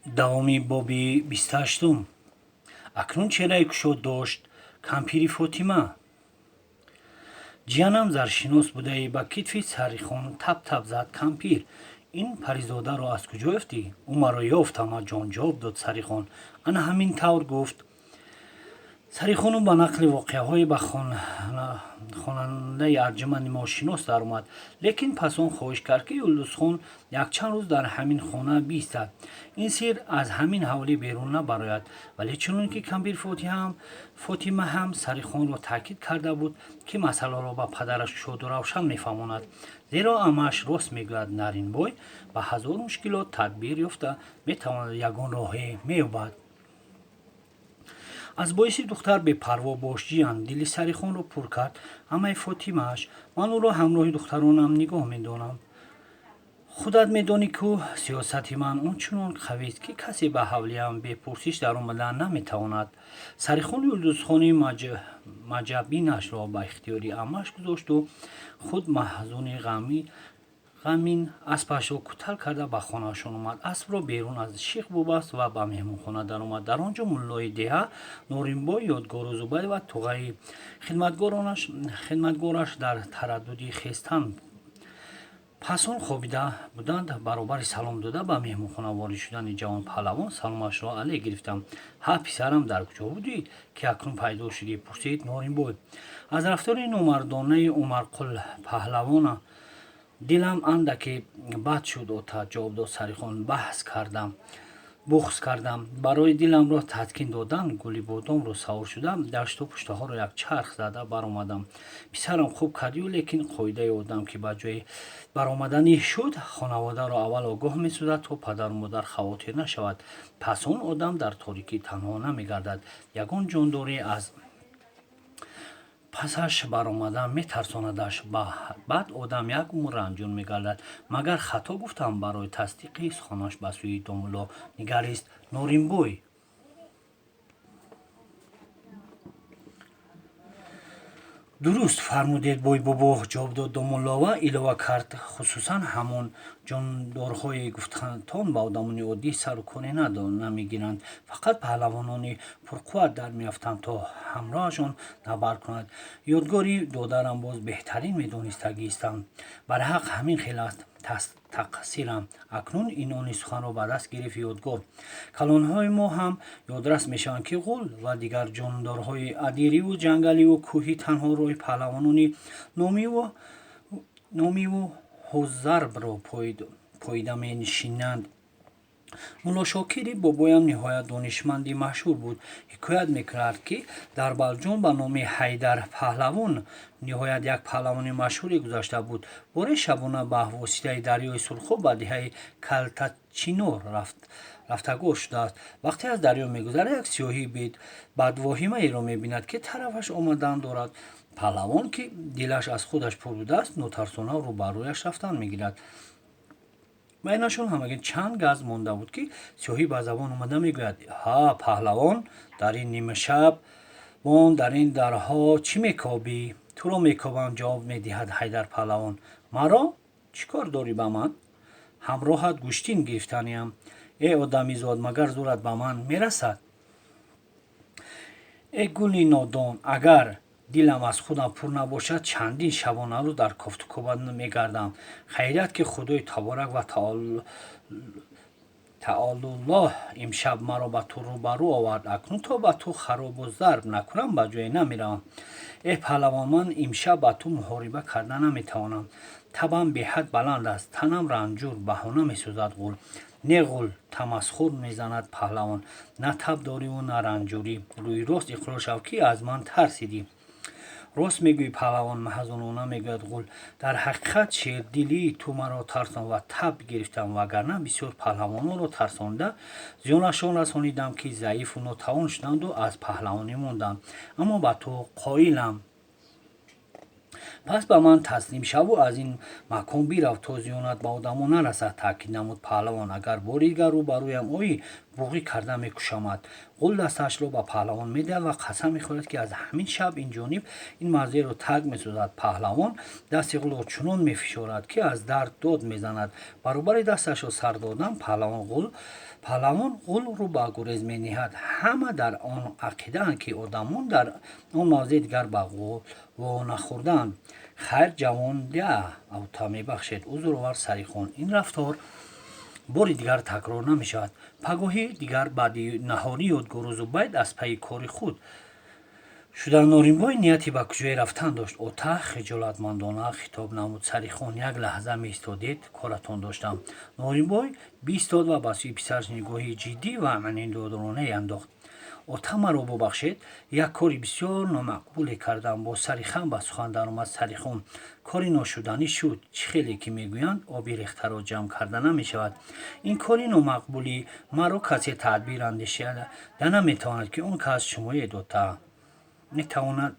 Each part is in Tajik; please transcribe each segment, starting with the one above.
давоми боби 28. акнун чеҳраи кушод дошт кампири фотима. ҷиянам заршинос будаи ба китфи сарихон тап зад. кампир, ин паризодаро аз куҷо ёфтӣ? Ӯ маро ёфтама ҷон, ҷавоб дод сарихон. ана ҳамин тавр гуфт. сарихону ба нақли воқеаҳое ба хонандаи арҷуманди мо шинос даромад, лекин пас он хоҳиш кард ки Юлдузхон якчанд рӯз дар ҳамин хона биистад. ин сир аз ҳамин ҳавлӣ берун набарояд. вале чунон ки кампир фотима ҳам Сарихонро таъкид карда буд, ки масъаларо ба падараш шоду равшан мефаҳмонад, зеро амааш рост мегӯяд, Наринбой ба ҳазор мушкилот тадбир ёфта метавонад ягон роҳе меёбад. аз боиси духтар бепарво бош ҷиян дили Сарихонро пур кард. амаи Фотимааш, ман ӯро ҳамроҳи духтаронам нигоҳ медонам. худат медонӣ ку сиёсати ман ончунон қавист, ки касе ба ҳавлиям бепурсиш даромадан наметавонад. Сарихон Юлдузхони маҷабинашро ба ихтиёри амааш гузошту худ маҳзуни ғамин аспашро кӯтал карда ба хонаашон омад. аспро берун аз шиқ бубаст ва ба меҳмонхона даромад. дар он ҷо муллои деҳа, Норимбой, Ёдгору Зубайр ва туғаи хидматгораш дар тараддуди хестан пасон хобида буданд. баробари салом дода ба меҳмонхона ворид шудани ҷавон паҳлавон саломашро алеҳ гирифтам. ҳа писарам, дар куҷо будӣ, ки акнун пайдо шудӣ? пурсид Норимбой. аз рафтори номардонаи Умарқул паҳлавона дилам андаке бад шуд, ота, ҷавоб дод Сарихон. буғз кардам. барои диламро таскин додан гули бодомро савор шуда, дашту пуштаҳоро якчарх зада баромадам. писарам, хуб кардию, лекин қоидаи одам, ки ба ҷои баромаданӣ шуд, хонаводаро аввал огоҳ месозад, то падару модар хавотир нашавад. пас он одам дар торикӣ танҳо намегардад. ягон ҷондорӣ аз пасаш баромадан метарсонадаш. баъд одам як умр ранҷур мегардад. магар хато гуфтам? барои тасдиқи суханаш ба сӯи Домулло нигарист Норимбой. дуруст фармудед бой бобо, ҷавоб дод Домулло ва илова кард. хусусан ҳамон ҷондорҳои гуфтатон ба одамони оддӣ сару коре намегиранд. фақат паҳлавонони пурқувват дар меафтанд, то ҳамроҳашон набард кунанд. ёдгори додарам боз беҳтарин медонистагистам. барҳақ ҳамин хел аст. тақсирам. акнун инони суханро ба даст гирифт ёдгор. калонҳои мо ҳам ёдрас мешаванд, ки ғул ва дигар ҷондорҳои адириву ҷангаливу кӯҳӣ танҳо роҳи паҳлавонони номиву ҳозарбро поида менишинанд. мулло Шокири бобоям ниҳоят донишманди маъшҳур буд. ҳикоят мекард, ки дар Балҷон ба номи Ҳайдар паҳлавон ниҳоят як паҳлавони маъшҳуре гузашта буд. боре шабона ба воситаи дарёи Сурхоб ба деҳаи Калтачинор рафтагор шудааст. вақте аз дарё мегузарад, як сиёҳӣ бадвоҳимаеро мебинад, ки тарафаш омадан дорад. паҳлавон, ки дилаш аз худаш пур будааст, нотарсона рӯ ба рӯяш рафтан мегирад. байнашон ҳамагин чанд газ монда буд, ки сиёҳӣ ба забон омада мегӯяд: ҳа, паҳлавон, дар ин нимшаб бон дар ин дарҳо чӣ мекобӣ? туро мекобам, ҷавоб медиҳад Ҳайдар паҳлавон. маро? чӣ кор дорӣ ба ман? ҳамроҳат гӯштин гирифтаниам. одамизод, магар зӯрат ба ман мерасад? гули нодон, агар дилам аз худам пур набошад, чандин шабонарӯз дар кофтукоба мегардам. хайрат, ки худои таборак ва таолуллоҳ имшаб маро ба ту рӯбарӯ овард. акнун то ба ту харобу зарб накунам, ба ҷое намеравам. паҳлавон, ман имшаб ба ту муҳориба карда наметавонам. табам беҳад баланд аст, танам ранҷур, баҳона месозад ғул. не ғул, тамасхур мезанад паҳлавон. на таб дориву на ранҷурӣ. рӯи рост иқрор шав, ки аз ман тарсидӣ. рост мегӯӣ паҳлавон, маҳзунона мегӯяд ғул. дар ҳақиқат шердилии ту маро тарсонд ва таб гирифтам. вагарна бисёр паҳлавононро тарсонида зиёнашон расонидам, ки заифу нотавон шуданду аз паҳлавонӣ монданд. аммо ба ту қоилам. پس به من تسلیم شو و از این مکان بیرو تا زیانت به آدمان نرسد. تاکید نمود پهلوان. اگر باری دیگر روبرویم اویی بوقی کرده میکشمد. قول دستش را به پهلوان میدهد و قسم میخورد که از همین شب این جانب این مرزی را ترک میسازد. پهلوان دست قول را چنان میفشارد که از درد داد میزند. برابر دستش را سر دادن پهلوان قول رو به گریز می همه در آن عقیده اند که آدمان در آن موضع دیگر به قول و نخوردند. خیر جوان ده اوتا می بخشید. حضور آور سریخان. این رفتار باری دیگر تکرار نمی شود. پگاهی دیگر بعد نهاری یادگار زبید از پی کار خود شدن نورینبای نیتی به کجای رفتن داشت. اوتا خجالتمندانه خطاب نمود. سریخان یک لحظه می ایستادید کارتان داشتم. نورینبای بیستاد و به سوی پسرش نگاهی جدی و منیندارانه انداخت. اوتا مرا ببخشید یک کاری بسیار نامقبولی کردم. با سریخان به سخن درآمد. سریخان کاری ناشدنی شد. چه خیلی که میگویند آبی ریخته را جمع کرده نمی شود. این کاری نامقبولی مرا کسی تدبیر اندیشیده نمیتواند که اون کس شمایی دوتا میتواند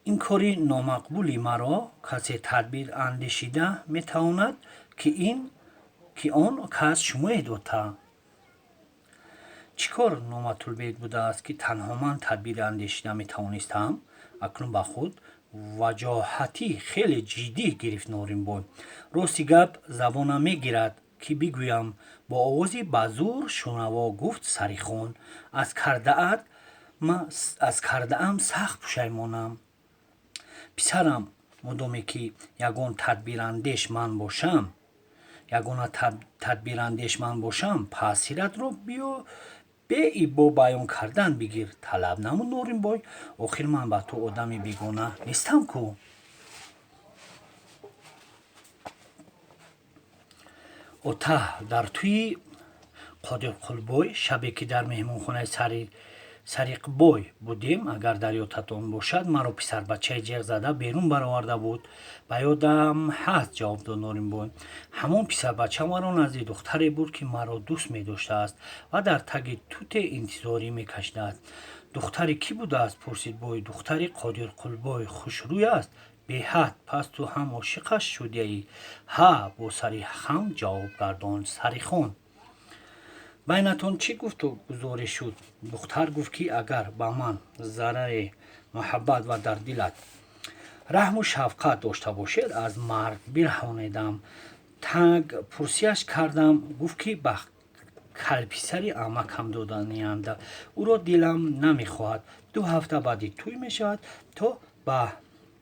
این کاری نامقبولی مرا کسی تدبیر اندیشیده میتواند که آن کس شمایی دوتا چیکار نامطلوبیت بوده است که تنها من تدبیر اندیشیده میتوانستم. اکنون به خود وجاهتی خیلی جدی گرفت نورینبای. راستی گپ زبانم میگیرد که بگویم. با آوازی بزور شنوا گفت سریخان. از کرده ام سخت پشیمانم. پسرم مدامی که یگان تدبیراندیش من باشم پس سیرت رو بیا به با بیان کردن بگیر. طلب نمود نورینبای. آخر من به تو آدم بیگانه نیستم کو. اوتا در توی قادر قلبای شبی که در مهمانخانه سریق بای بودیم اگر در یادتان باشد مرا پسر بچه جیغ زده بیرون برآورده بود. به یادم هست جواب داد نورینبای. همان پسر بچه مرا نزد دختری بود که مرا دوست می داشته است و در تگ توت انتظاری می کشیده است. دختری کی بوده است پرسید بای. دختری قادر قلبای خوشروی است به حد. پس تو هم عاشقش شده ای؟ ها با سری خم جواب گرداند سریخان. بینتون چی گفت و گزارش شد؟ دختر گفت که اگر به من ضرر محبت و در دلت رحم و شفقت داشته باشید از مرگ برهانیدم. تنگ پرسیش کردم. گفت که به کلپسری عمکم دادنی‌اند. او را دلم نمیخواهد. 2 هفته بعدی توی میشود. تا به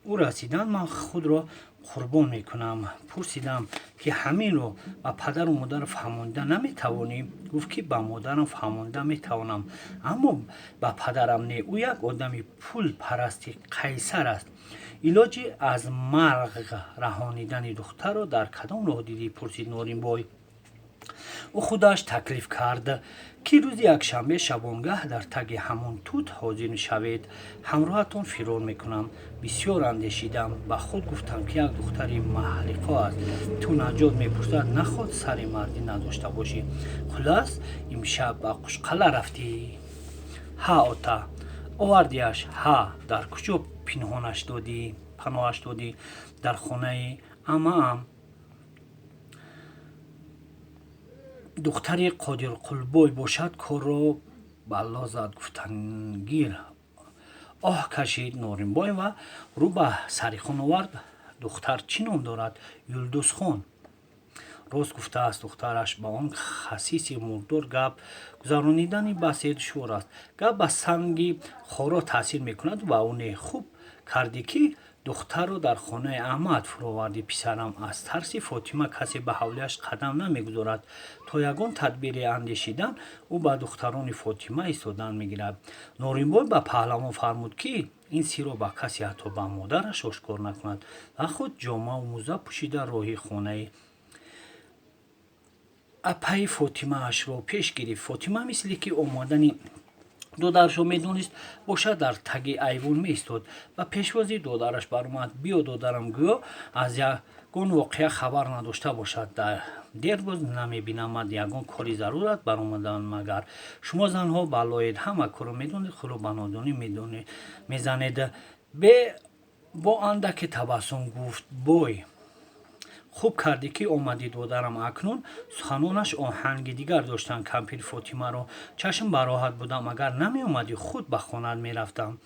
او رسیدن من خود را قربان میکنم. پرسیدم که همین رو به پدر و مادر فهمانده نمیتوانی؟ گفت که به مادرم فهمانده میتوانم اما به پدرم نه. او یک آدم پول پرستی قیصر است. علاج از مرگ رهانیدن دختر را در کدام راه دیدی؟ پرسید نورینبای. او خودش تکلیف کرد که روز یکشنبه شبانگه در تگ همون توت حاضر شوید. همراهتان فرار میکنم. بسیار اندیشیدم. به خود گفتم که یک دختری محلقه است. تو نجات میپرسد نخواد سر مردی نداشته باشی. خلاص امشب به قشقله رفتی؟ ها اوتا آوردیش؟ ها در کجا پنهانش دادی؟ در خانه عمه‌ام. دختری قادر قلبای باشد کار را بلا زد گفتنگیر. آه کشید نورینبای و رو به سریخان آورد. دختر چی نام دارد؟ یلدوز خان. راست گفته است دخترش با آن خسیس مردار گپ گذرانیدن بسیار دشوار است. گپ به سنگ خورا تاثیر میکند و اون خوب کردی که دختر رو در خانه احمد فرو آوردی. پسرم از ترس فاطمه کسی به حولیش قدم نمیگذارد. تا یگان تدبیر اندیشیدن او به دختران فاطمه ایستادن میگیرد. نورینبای به پهلوان فرمود که این سر را به کسی حتی به مادرش آشکار نکند و خود جامه و موزه پوشیده راهی خانه اپای فاطمه اش را پیش گرفت. فاطمه مثلی که آمدن دادرش را میدونست باشد در تگ ایوان می ایستاد و پیشوازی دادرش برآمد. بیا دادرم گویا از یگان واقعه خبر نداشته باشد. در دیر باز نمیبینم یگان کاری ضرورت برآمدن مگر شما زنها بلاید همه کارو میدونید خلو بنادانی میزنید. به با اندک تبسم گفت بوی خوب کردی که اومدی دخترم. اکنون سخنانش آهنگ دیگر داشتند. کمپیر فاطمه را چشم براحت بودم. اگر نمی اومدی خود به خانه می رفتم.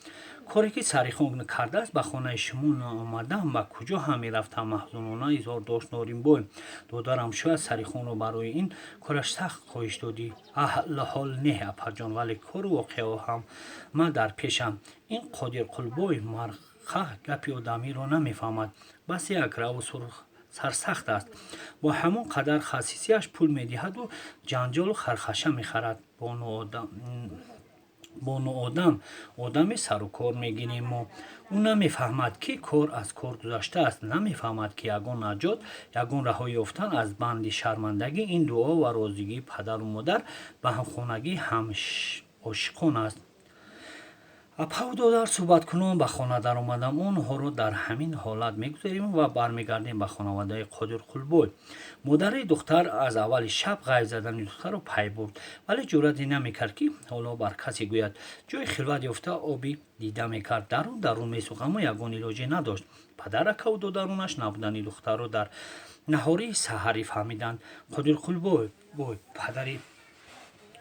کاری که سریخون کرده است به خانه شما آمدم و کجا هم می رفتم. محزونانه اظهار داشت نورین بوی. دخترم شاید سریخون را برای این کارش سخت خواهش دادی. اهل حال نه اپا جان، ولی کار واقعا هم من در پیشم. این قادر قلبوی مرخه گپی آدمی را نمی فهمد. بس یک رو سرخ سرسخت است. با همان قدر خصیصیش پول میدهد و جنجال و خرخشه میخرد. با نوآدم آدم سر و کار میگیریم و او نمیفهمد که کار از کار گذشته است. نمیفهمد که یگان نجات، یگان رهایی یافتن از بند شرمندگی این دعا و راضیگی پدر و مادر به همخانگی هم عاشقان است. اپا و دادر صحبت کنم به خانه در آمدم. آنها را در همین حالت میگذاریم و برمیگردیم به خانواده قادر قلبوی. مادر دختر از اول شب غیب زدن دختر را پی برد، ولی جرأتی نمیکرد که حالا بر کسی گوید. جای خلوت یافته آبی دیده میکرد. درون میسوخت، اما یگان علاجی نداشت. پدر اکا و دادرانش نبودن دختر را در نهاری سحری فهمیدند. قادر قلبوی پدری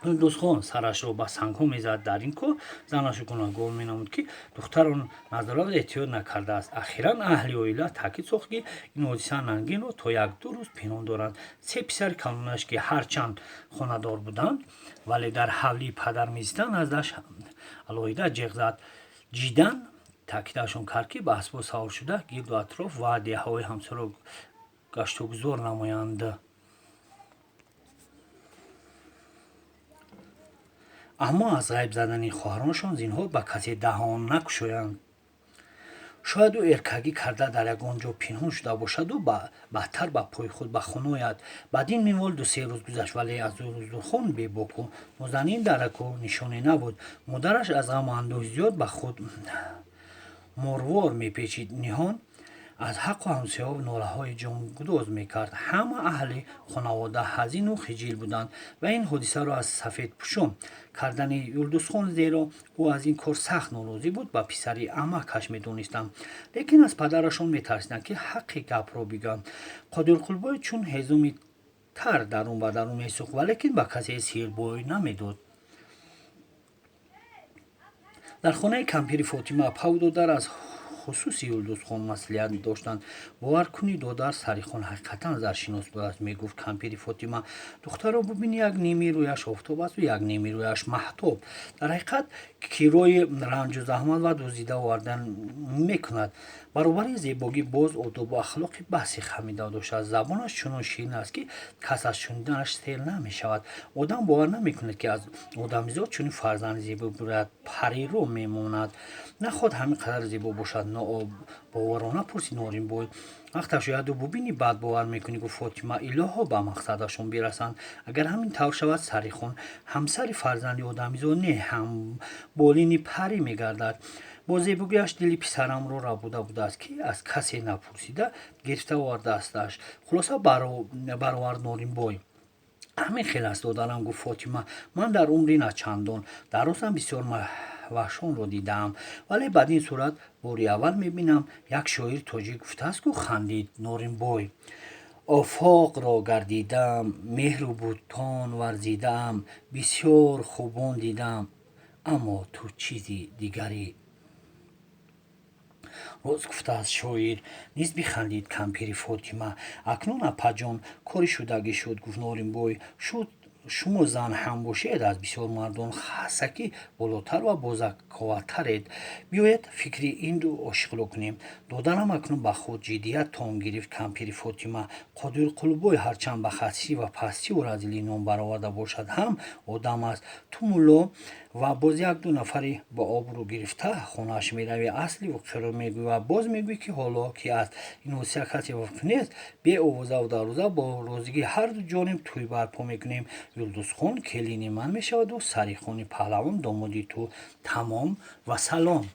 دوستخان سرش را به سنگ‌ها میزد. در این کار زنش گناهکار مینمود که دختران نظارت احتیاط نکرده است. اخیرا اهل عائله تاکید ساخت که این حادثه ننگین را تا یک دو روز پنهان دارند. سه پسر کلانش که هرچند خانه‌دار بودند ولی در حولی پدر میزدند ازش علاهیده جیغ زد. جیدن تاکیدشان کرد که به اسباب سوار شده گرد و اطراف و دهه‌های همسایه را گشت و گذار نمایند. اما از غیب زدن خواهرانشان زینهار به کسی دهان نگشایند. شاید او ارکگی کرده در یگان جا پنهان شده باشد و بدتر به پای خود به خانه آید. بدین منوال دو سه روز گذشت ولی از دخترخوان بی باک و نازنین درک و نشانی نبود. مادرش از غم و اندوه زیاد به خود مروار میپیچید. نهان از حق و همسایه ناله های جانگداز میکرد. همه اهل خانواده حزین و خجل بودند و این حادثه را از سفید پوشان کردن یلدوزخان، زیرا او از این کار سخت ناراضی بود، به پسری عمکش میدانستند، لیکن از پدرشان میترسیدند که حق گپ را بگویند. قادر قلبوی چون هیزمی تر درون به درون میسوخت ولیکن به کسی سیر بوی نمیداد. در خانه کمپیر فاطمه اپا و دادر از خصوص یلدوزخان مسئولیت داشتند. باور کنید دادر سریخان حقیقتا زرشناس بود است. میگفت کمپیر فاطمه دختر را ببینی یک نیمی رویش آفتاب است و یک نیمی رویش مهتاب. در حقیقت که روی رنج و زحمت و دزدیده آوردن میکند. برابر زیبایی باز آداب و اخلاق بحثی خمیده داشت. زبانش چنان شیرین است که کس از شنیدنش سیر نمی شود. آدم باور نمیکند که از آدمیزاد چنین فرزند زیبا بود. پری رو میماند. نه خود همین قدر زیبا باشد. نه باورانه پرسید نورین بوی. وقتش شاید و ببینی بعد باور میکنی. گفت فاطمه الها به مقصدشون برسند. اگر همین طور شود سریخون همسر فرزند آدمیزاد نه هم بالینی پری میگردد. با زیباییش دل پسرم را ربوده است که از کسی نپرسیده گرفته آورده استش. خلاصه برآورد نورین بوی. همین خیلی است دادرم. گفت فاطمه من در عمری نه چندان در روزم بسیار وحشان رو دیدم، ولی بعد این صورت باری اول میبینم. یک شاعر تاجیک گفته است که خندید. نورین بوی آفاق را گردیدم، مهر و بوتان ورزیدم، بسیار خوبان دیدم، اما تو چیزی دیگری. روز گفته از شاعر نیز بخندید کمپیر فاطمه. اکنون اپا جان کاری شدگی شد. گفت نورین بوی شد شما زن هم باشید از بسیار مردان خاصکی بالاتر و بازکاوترید. بیاید فکری این رو عاشقلو کنیم. دادنم اکنون به خود جدیت تام گرفت. کمپیر فاطمه قادر قلبوی هرچند به خاصی و پستی و رذیلی نام برآورده باشد هم آدم است. تو مولا و باز یک دو نفری با آب رو گرفته خونهش میروی اصلی و قرار میگوی و باز میگوی که حالا که از این وسیع کسی وقت نیست بی آوازه و دروازه با روزگی هر دو جانب توی برپا میکنیم. یلدوزخان کلینی من میشود و سریخان پهلوان دامادی تو. تمام و سلام.